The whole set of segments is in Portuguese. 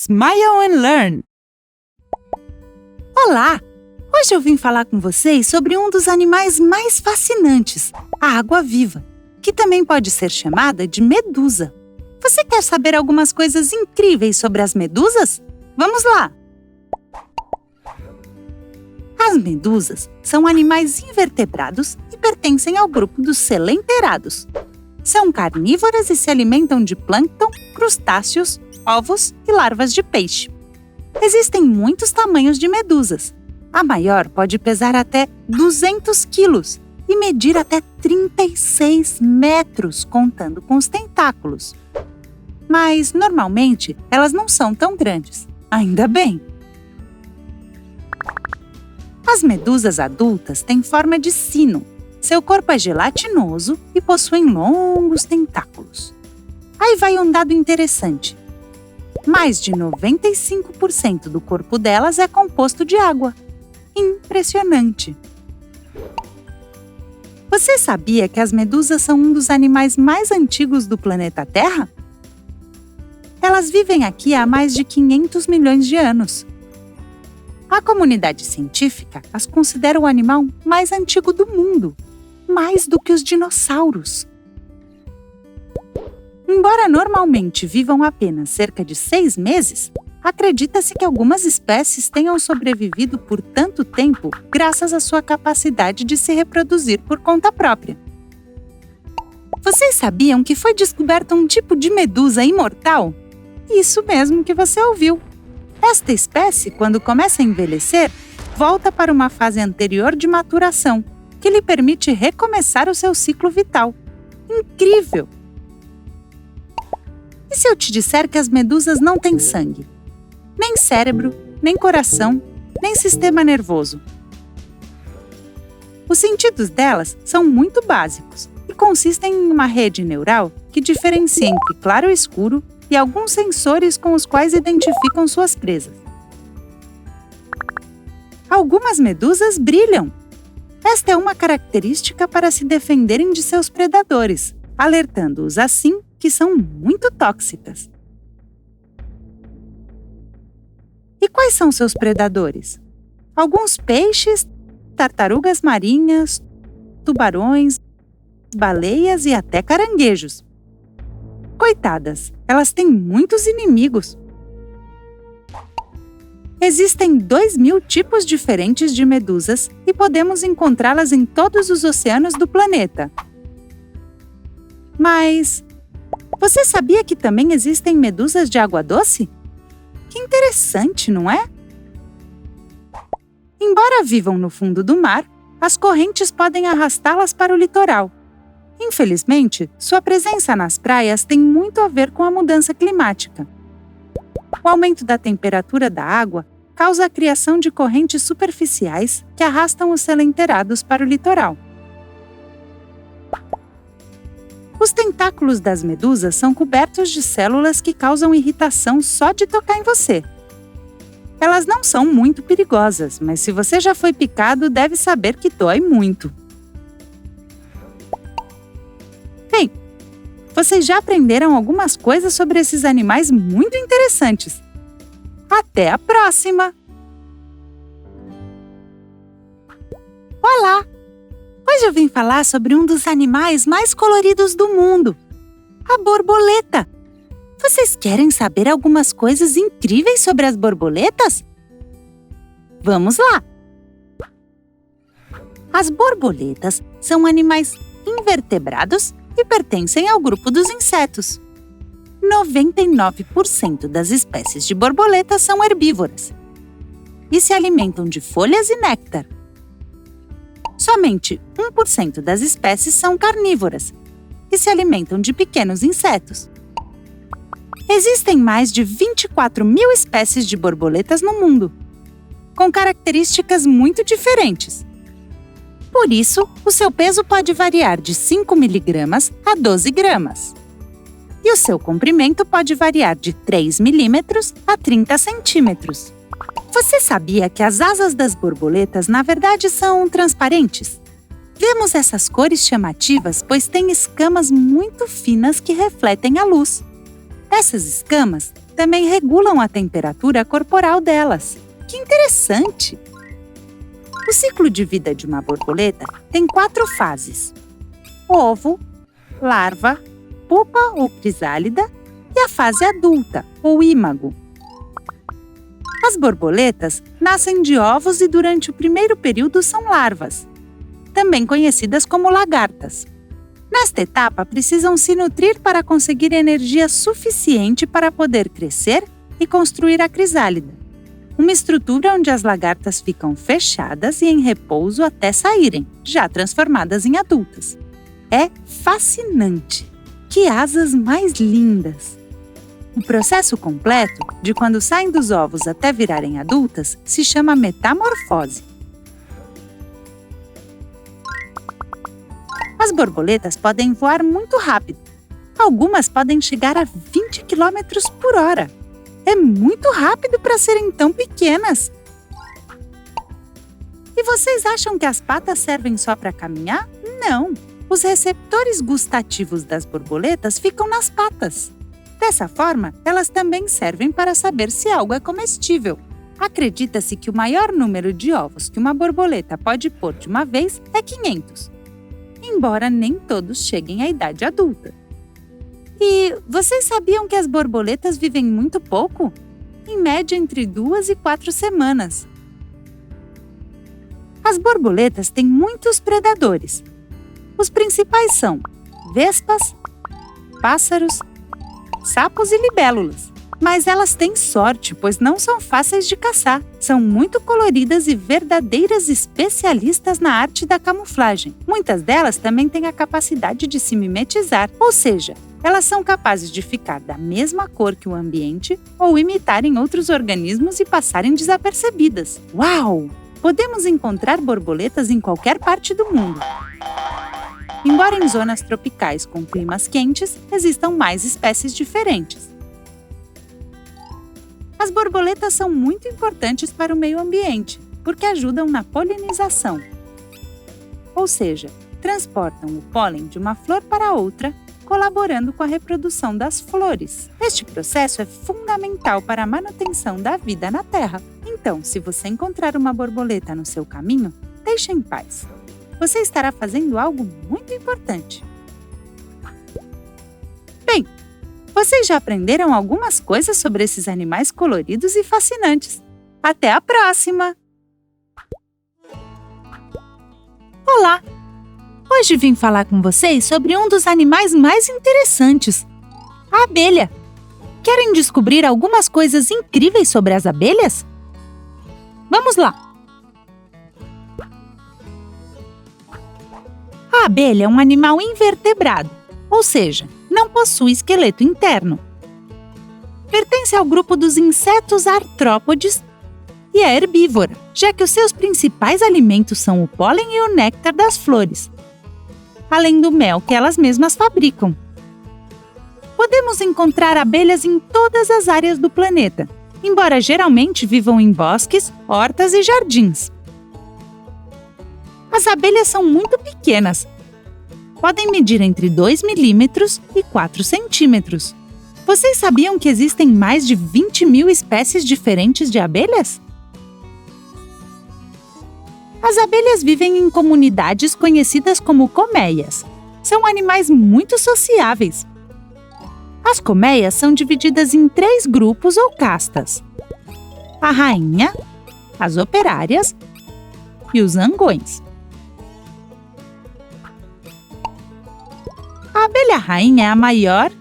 Smile and Learn! Olá! Hoje eu vim falar com vocês sobre um dos animais mais fascinantes, a água-viva, que também pode ser chamada de medusa. Você quer saber algumas coisas incríveis sobre as medusas? Vamos lá! As medusas são animais invertebrados e pertencem ao grupo dos coelenterados. São carnívoras e se alimentam de plâncton, crustáceos, ovos e larvas de peixe. Existem muitos tamanhos de medusas. A maior pode pesar até 200 quilos e medir até 36 metros, contando com os tentáculos. Mas, normalmente, elas não são tão grandes. Ainda bem! As medusas adultas têm forma de sino. Seu corpo é gelatinoso e possuem longos tentáculos. Aí vai um dado interessante. Mais de 95% do corpo delas é composto de água. Impressionante! Você sabia que as medusas são um dos animais mais antigos do planeta Terra? Elas vivem aqui há mais de 500 milhões de anos. A comunidade científica as considera o animal mais antigo do mundo, mais do que os dinossauros. Embora normalmente vivam apenas cerca de 6 meses, acredita-se que algumas espécies tenham sobrevivido por tanto tempo graças à sua capacidade de se reproduzir por conta própria. Vocês sabiam que foi descoberto um tipo de medusa imortal? Isso mesmo que você ouviu! Esta espécie, quando começa a envelhecer, volta para uma fase anterior de maturação, que lhe permite recomeçar o seu ciclo vital. Incrível! E se eu te disser que as medusas não têm sangue? Nem cérebro, nem coração, nem sistema nervoso. Os sentidos delas são muito básicos e consistem em uma rede neural que diferencia entre claro e escuro e alguns sensores com os quais identificam suas presas. Algumas medusas brilham. Esta é uma característica para se defenderem de seus predadores, alertando-os assim que são muito tóxicas. E quais são seus predadores? Alguns peixes, tartarugas marinhas, tubarões, baleias e até caranguejos. Coitadas, elas têm muitos inimigos. Existem 2.000 tipos diferentes de medusas e podemos encontrá-las em todos os oceanos do planeta. Mas você sabia que também existem medusas de água doce? Que interessante, não é? Embora vivam no fundo do mar, as correntes podem arrastá-las para o litoral. Infelizmente, sua presença nas praias tem muito a ver com a mudança climática. O aumento da temperatura da água causa a criação de correntes superficiais que arrastam os coelenterados para o litoral. Os tentáculos das medusas são cobertos de células que causam irritação só de tocar em você. Elas não são muito perigosas, mas se você já foi picado, deve saber que dói muito. Bem, vocês já aprenderam algumas coisas sobre esses animais muito interessantes. Até a próxima! Olá! Hoje eu vim falar sobre um dos animais mais coloridos do mundo, a borboleta. Vocês querem saber algumas coisas incríveis sobre as borboletas? Vamos lá! As borboletas são animais invertebrados e pertencem ao grupo dos insetos. 99% das espécies de borboletas são herbívoras e se alimentam de folhas e néctar. Somente 1% das espécies são carnívoras e se alimentam de pequenos insetos. Existem mais de 24.000 espécies de borboletas no mundo, com características muito diferentes. Por isso, o seu peso pode variar de 5 mg a 12 gramas. E o seu comprimento pode variar de 3 milímetros a 30 centímetros. Você sabia que as asas das borboletas, na verdade, são transparentes? Vemos essas cores chamativas pois têm escamas muito finas que refletem a luz. Essas escamas também regulam a temperatura corporal delas. Que interessante! O ciclo de vida de uma borboleta tem 4 fases: ovo, larva, pupa ou crisálida e a fase adulta, ou ímago. As borboletas nascem de ovos e durante o primeiro período são larvas, também conhecidas como lagartas. Nesta etapa, precisam se nutrir para conseguir energia suficiente para poder crescer e construir a crisálida, uma estrutura onde as lagartas ficam fechadas e em repouso até saírem, já transformadas em adultas. É fascinante! Que asas mais lindas! O processo completo, de quando saem dos ovos até virarem adultas, se chama metamorfose. As borboletas podem voar muito rápido. Algumas podem chegar a 20 km por hora. É muito rápido para serem tão pequenas. E vocês acham que as patas servem só para caminhar? Não! Os receptores gustativos das borboletas ficam nas patas. Dessa forma, elas também servem para saber se algo é comestível. Acredita-se que o maior número de ovos que uma borboleta pode pôr de uma vez é 500, embora nem todos cheguem à idade adulta. E vocês sabiam que as borboletas vivem muito pouco? Em média, entre 2 e 4 semanas. As borboletas têm muitos predadores. Os principais são vespas, pássaros, sapos e libélulas. Mas elas têm sorte, pois não são fáceis de caçar. São muito coloridas e verdadeiras especialistas na arte da camuflagem. Muitas delas também têm a capacidade de se mimetizar, ou seja, elas são capazes de ficar da mesma cor que o ambiente ou imitarem outros organismos e passarem desapercebidas. Uau! Podemos encontrar borboletas em qualquer parte do mundo. Embora em zonas tropicais com climas quentes, existam mais espécies diferentes. As borboletas são muito importantes para o meio ambiente, porque ajudam na polinização. Ou seja, transportam o pólen de uma flor para outra, colaborando com a reprodução das flores. Este processo é fundamental para a manutenção da vida na Terra. Então, se você encontrar uma borboleta no seu caminho, deixe em paz. Você estará fazendo algo muito importante. Bem, vocês já aprenderam algumas coisas sobre esses animais coloridos e fascinantes. Até a próxima! Olá! Hoje vim falar com vocês sobre um dos animais mais interessantes, a abelha. Querem descobrir algumas coisas incríveis sobre as abelhas? Vamos lá! A abelha é um animal invertebrado, ou seja, não possui esqueleto interno. Pertence ao grupo dos insetos artrópodes e é herbívora, já que os seus principais alimentos são o pólen e o néctar das flores, além do mel que elas mesmas fabricam. Podemos encontrar abelhas em todas as áreas do planeta, embora geralmente vivam em bosques, hortas e jardins. As abelhas são muito pequenas. Podem medir entre 2 milímetros e 4 centímetros. Vocês sabiam que existem mais de 20.000 espécies diferentes de abelhas? As abelhas vivem em comunidades conhecidas como colmeias. São animais muito sociáveis. As colmeias são divididas em 3 grupos ou castas: a rainha, as operárias e os zangões. A abelha rainha é a maior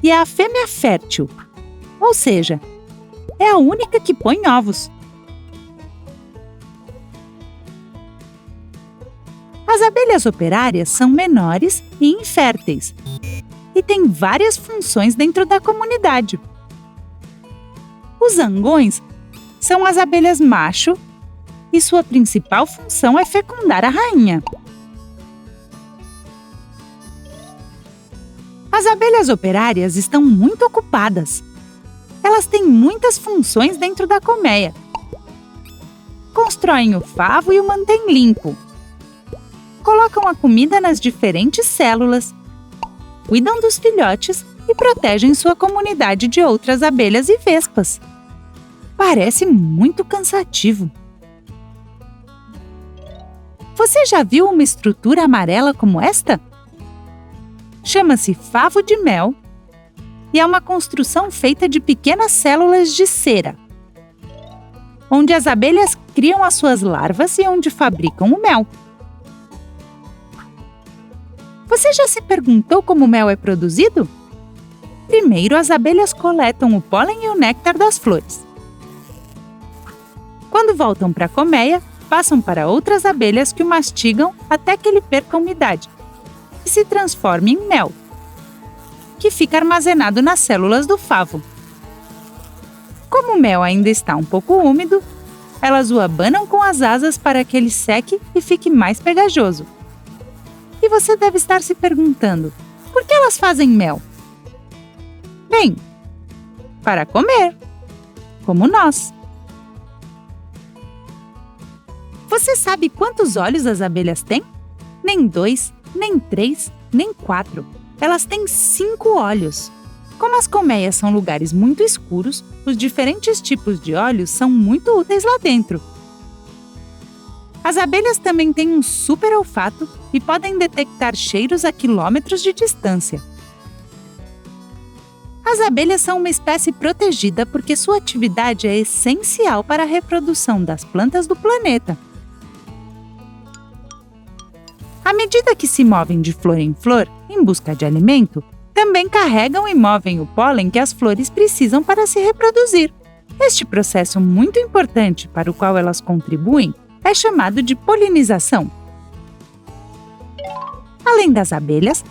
e é a fêmea fértil, ou seja, é a única que põe ovos. As abelhas operárias são menores e inférteis e têm várias funções dentro da comunidade. Os zangões são as abelhas macho e sua principal função é fecundar a rainha. As abelhas operárias estão muito ocupadas. Elas têm muitas funções dentro da colmeia. Constroem o favo e o mantêm limpo. Colocam a comida nas diferentes células. Cuidam dos filhotes e e protegem sua comunidade de outras abelhas e vespas. Parece muito cansativo. Você já viu uma estrutura amarela como esta? Chama-se favo de mel e é uma construção feita de pequenas células de cera, onde as abelhas criam as suas larvas e onde fabricam o mel. Você já se perguntou como o mel é produzido? Primeiro, as abelhas coletam o pólen e o néctar das flores. Quando voltam para a colmeia, passam para outras abelhas que o mastigam até que ele perca a umidade e se transforme em mel, que fica armazenado nas células do favo. Como o mel ainda está um pouco úmido, elas o abanam com as asas para que ele seque e fique mais pegajoso. E você deve estar se perguntando, por que elas fazem mel? Bem, para comer, como nós. Você sabe quantos olhos as abelhas têm? Nem 2, nem 3, nem 4. Elas têm 5 olhos. Como as colmeias são lugares muito escuros, os diferentes tipos de olhos são muito úteis lá dentro. As abelhas também têm um super olfato e podem detectar cheiros a quilômetros de distância. As abelhas são uma espécie protegida porque sua atividade é essencial para a reprodução das plantas do planeta. À medida que se movem de flor em flor, em busca de alimento, também carregam e movem o pólen que as flores precisam para se reproduzir. Este processo muito importante para o qual elas contribuem é chamado de polinização. Além das abelhas,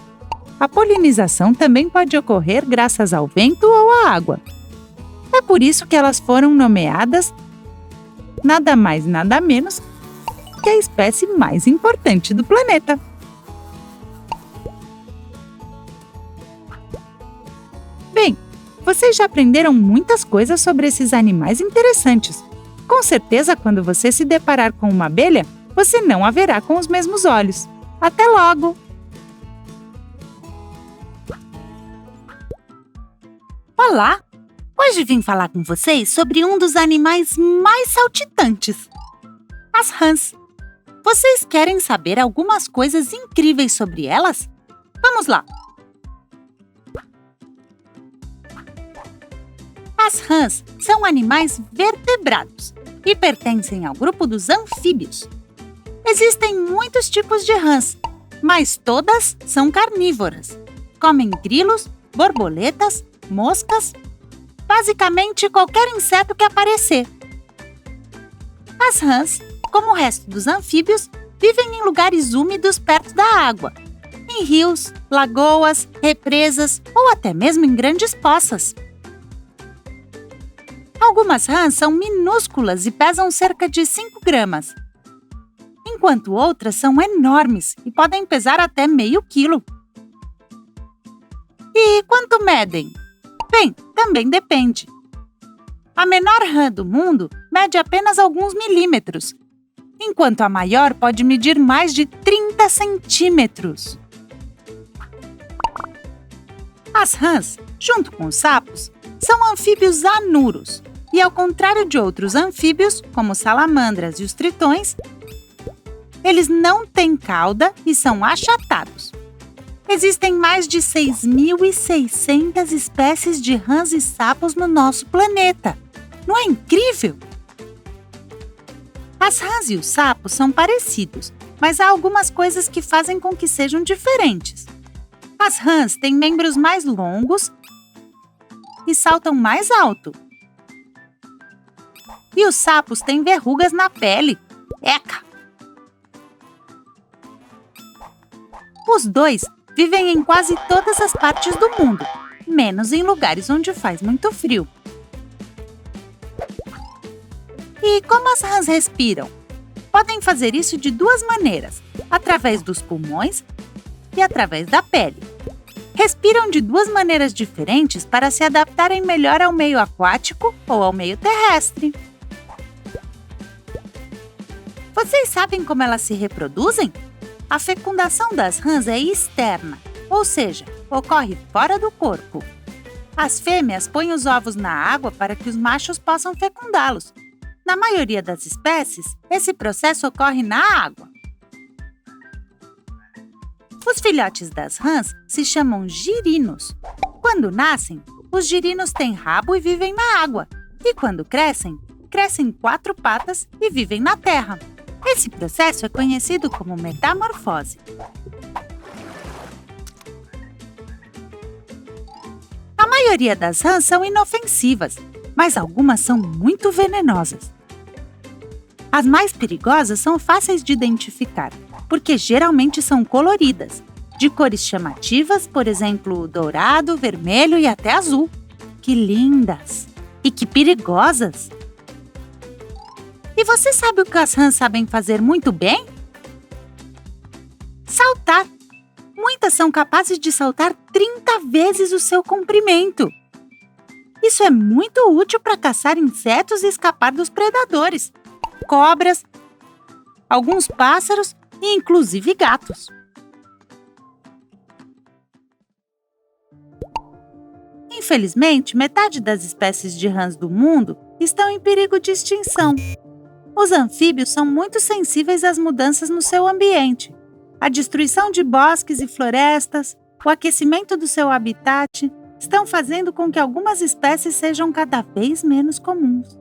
a polinização também pode ocorrer graças ao vento ou à água. É por isso que elas foram nomeadas nada mais nada menos que a espécie mais importante do planeta. Bem, vocês já aprenderam muitas coisas sobre esses animais interessantes. Com certeza, quando você se deparar com uma abelha, você não a verá com os mesmos olhos. Até logo! Olá! Hoje vim falar com vocês sobre um dos animais mais saltitantes, as rãs. Vocês querem saber algumas coisas incríveis sobre elas? Vamos lá! As rãs são animais vertebrados e pertencem ao grupo dos anfíbios. Existem muitos tipos de rãs, mas todas são carnívoras. Comem grilos, borboletas, moscas, basicamente qualquer inseto que aparecer. As rãs, como o resto dos anfíbios, vivem em lugares úmidos perto da água, em rios, lagoas, represas ou até mesmo em grandes poças. Algumas rãs são minúsculas e pesam cerca de 5 gramas, enquanto outras são enormes e podem pesar até meio quilo. E quanto medem? Bem, também depende. A menor rã do mundo mede apenas alguns milímetros, enquanto a maior pode medir mais de 30 centímetros. As rãs, junto com os sapos, são anfíbios anuros. E ao contrário de outros anfíbios, como salamandras e os tritões, eles não têm cauda e são achatados. Existem mais de 6.600 espécies de rãs e sapos no nosso planeta. Não é incrível? As rãs e os sapos são parecidos, mas há algumas coisas que fazem com que sejam diferentes. As rãs têm membros mais longos e saltam mais alto. E os sapos têm verrugas na pele. Eca! Os dois vivem em quase todas as partes do mundo, menos em lugares onde faz muito frio. E como as rãs respiram? Podem fazer isso de 2 maneiras, através dos pulmões e através da pele. Respiram de 2 maneiras diferentes para se adaptarem melhor ao meio aquático ou ao meio terrestre. Vocês sabem como elas se reproduzem? A fecundação das rãs é externa, ou seja, ocorre fora do corpo. As fêmeas põem os ovos na água para que os machos possam fecundá-los. Na maioria das espécies, esse processo ocorre na água. Os filhotes das rãs se chamam girinos. Quando nascem, os girinos têm rabo e vivem na água. E quando crescem 4 patas e vivem na terra. Esse processo é conhecido como metamorfose. A maioria das rãs são inofensivas, mas algumas são muito venenosas. As mais perigosas são fáceis de identificar, porque geralmente são coloridas, de cores chamativas, por exemplo, dourado, vermelho e até azul. Que lindas! E que perigosas! E você sabe o que as rãs sabem fazer muito bem? Saltar! Muitas são capazes de saltar 30 vezes o seu comprimento. Isso é muito útil para caçar insetos e escapar dos predadores, cobras, alguns pássaros e inclusive gatos. Infelizmente, metade das espécies de rãs do mundo estão em perigo de extinção. Os anfíbios são muito sensíveis às mudanças no seu ambiente. A destruição de bosques e florestas, o aquecimento do seu habitat, estão fazendo com que algumas espécies sejam cada vez menos comuns.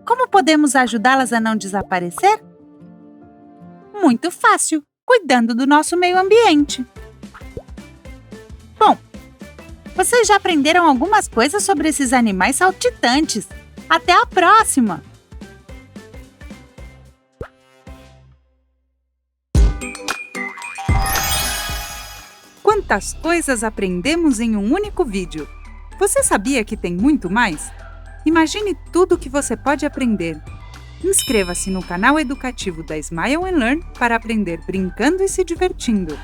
Como podemos ajudá-las a não desaparecer? Muito fácil, cuidando do nosso meio ambiente. Bom, vocês já aprenderam algumas coisas sobre esses animais saltitantes. Até a próxima! Quantas coisas aprendemos em um único vídeo! Você sabia que tem muito mais? Imagine tudo o que você pode aprender. Inscreva-se no canal educativo da Smile & Learn para aprender brincando e se divertindo.